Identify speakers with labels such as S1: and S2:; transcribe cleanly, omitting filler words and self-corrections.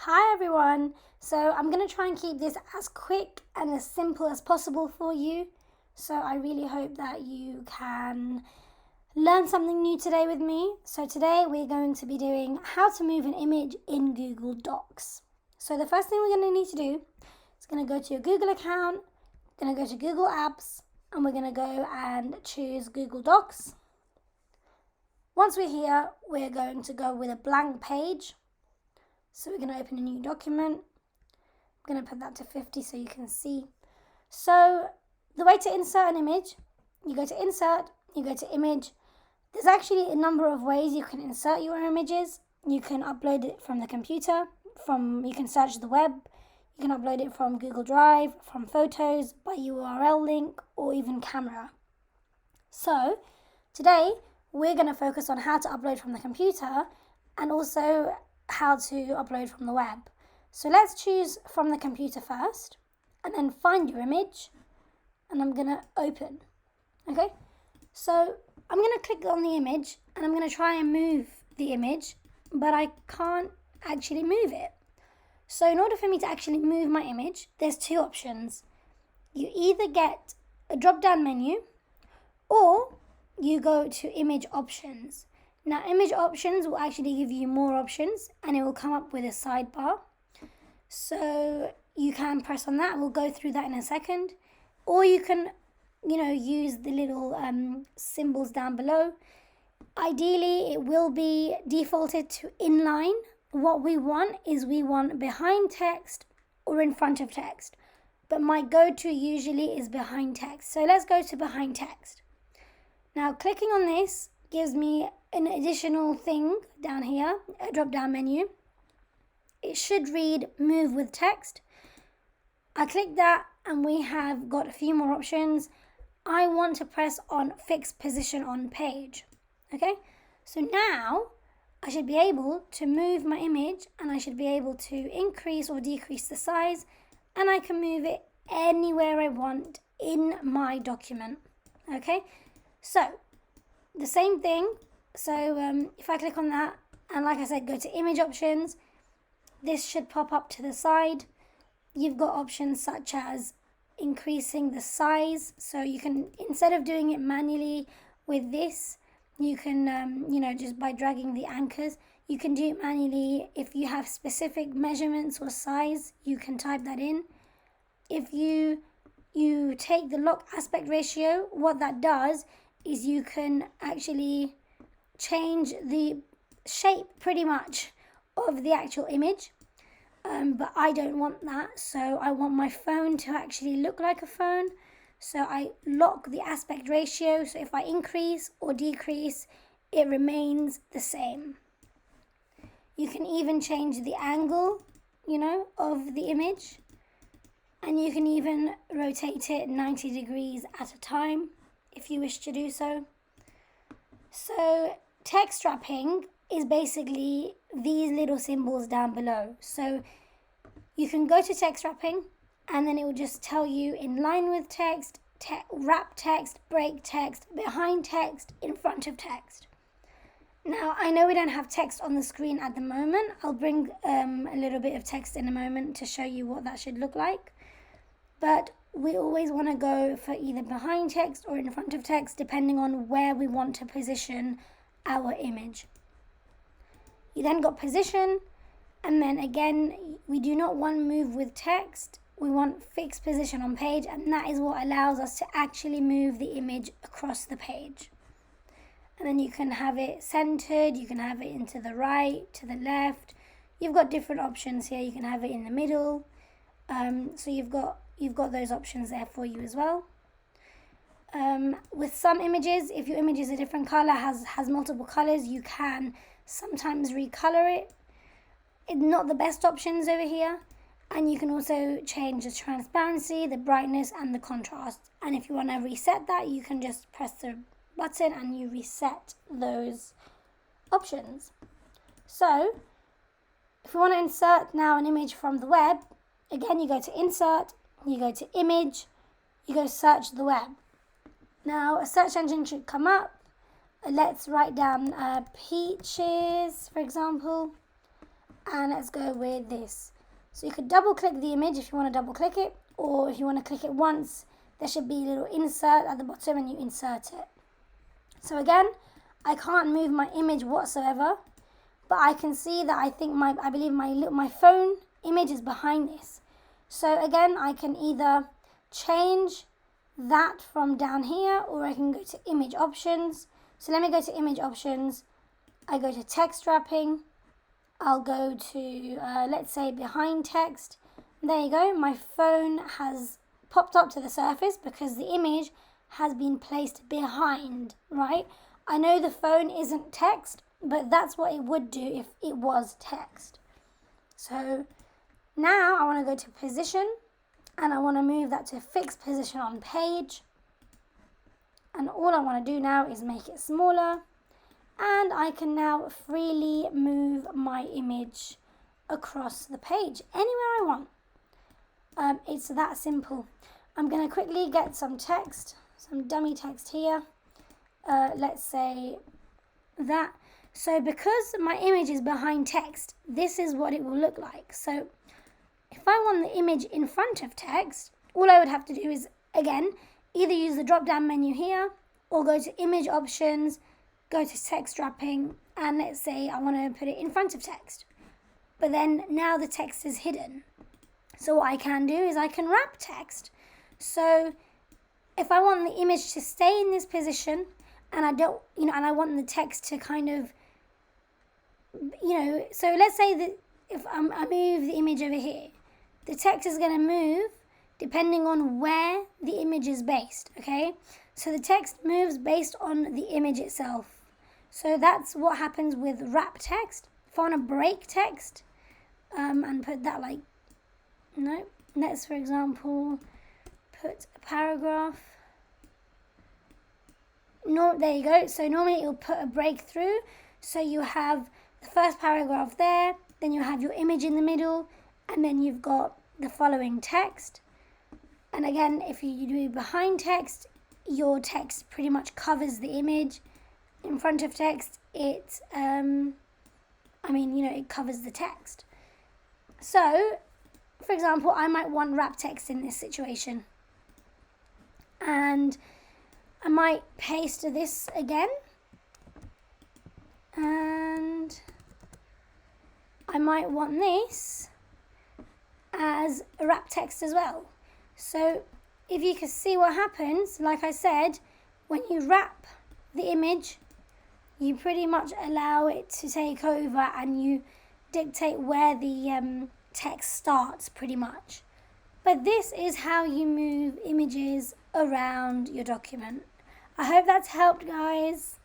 S1: Hi everyone! So I'm going to try and keep this as quick and as simple as possible for you. So I really hope that you can learn something new today with me. So today we're going to be doing how to move an image in Google Docs. So the first thing we're going to need to do is going to go to your Google account, going to go to Google Apps, and we're going to go and choose Google Docs. Once we're here, we're going to go with a blank page. So we're going to open a new document. I'm going to put that to 50 so you can see. So the way to insert an image, you go to insert, you go to image. There's actually a number of ways you can insert your images. You can upload it from the computer, you can search the web, you can upload it from Google Drive, from photos, by URL link, or even camera. So today we're going to focus on how to upload from the computer and also how to upload from the web. So let's choose from the computer first and then find your image, and I'm going to open. Okay, so I'm going to click on the image and I'm going to try and move the image, but I can't actually move it. So in order for me to actually move my image, there's two options. You either get a drop down menu or you go to image options. Now, image options will actually give you more options and it will come up with a sidebar. So you can press on that. We'll go through that in a second. Or you can, use the little symbols down below. Ideally, it will be defaulted to inline. What we want is we want behind text or in front of text. But my go-to usually is behind text. So let's go to behind text. Now, clicking on this gives me an additional thing down here, a drop-down menu. It should read move with text. I click that and we have got a few more options. I want to press on fixed position on page. Okay, so now I should be able to move my image and I should be able to increase or decrease the size, and I can move it anywhere I want in my document. Okay, so the same thing. So if I click on that and, like I said, go to image options, this should pop up to the side. You've got options such as increasing the size. So you can, instead of doing it manually with this, you can, just by dragging the anchors, you can do it manually. If you have specific measurements or size, you can type that in. If you take the lock aspect ratio, what that does is you can actually change the shape pretty much of the actual image, but I don't want that. So I want my phone to actually look like a phone, so I lock the aspect ratio. So if I increase or decrease, it remains the same. You can even change the angle of the image, and you can even rotate it 90 degrees at a time if you wish to do so. So text wrapping is basically these little symbols down below. So you can go to text wrapping and then it will just tell you in line with text, wrap text, break text, behind text, in front of text. Now, I know we don't have text on the screen at the moment. I'll bring a little bit of text in a moment to show you what that should look like. But we always want to go for either behind text or in front of text, depending on where we want to position our image. You then got position, and then again, we do not want move with text. We want fixed position on page, and that is what allows us to actually move the image across the page. And then you can have it centered, you can have it into the right, to the left. You've got different options here. You can have it in the middle. So you've got those options there for you as well. With some images, if your image is a different color, has multiple colors, you can sometimes recolor it. It's not the best options over here. And you can also change the transparency, the brightness, and the contrast. And if you want to reset that, you can just press the button and you reset those options. So if you want to insert now an image from the web, again, you go to insert, you go to image, you go search the web. Now, a search engine should come up. Let's write down peaches, for example. And let's go with this. So you could double click the image if you want to double click it, or if you want to click it once, there should be a little insert at the bottom and you insert it. So again, I can't move my image whatsoever, but I can see that I believe my phone image is behind this. So again, I can either change that from down here, or I can go to image options. So let me go to image options. I go to text wrapping. I'll go to, let's say, behind text. There you go. My phone has popped up to the surface because the image has been placed behind, right? I know the phone isn't text, but that's what it would do if it was text. So now I want to go to position, and I want to move that to fixed position on page. And all I want to do now is make it smaller, and I can now freely move my image across the page anywhere I want. It's that simple. I'm going to quickly get some text, some dummy text here. Let's say that. So because my image is behind text, this is what it will look like. So if I want the image in front of text, all I would have to do is, again, either use the drop-down menu here, or go to image options, go to text wrapping, and let's say I want to put it in front of text. But then now the text is hidden. So what I can do is I can wrap text. So if I want the image to stay in this position, and I want the text to kind of, so let's say that if I move the image over here, the text is going to move depending on where the image is based, okay? So the text moves based on the image itself. So that's what happens with wrap text. If I want to break text and put that let's, for example, put a paragraph. There you go. So normally it will put a break through. So you have the first paragraph there, then you have your image in the middle, and then you've got the following text. And again, if you do behind text, your text pretty much covers the image. In front of text, it covers the text. So, for example, I might want wrap text in this situation. And I might paste this again. And I might want this as a wrap text as well. So if you can see what happens, like I said, when you wrap the image, you pretty much allow it to take over and you dictate where the text starts pretty much. But this is how you move images around your document. I hope that's helped, guys.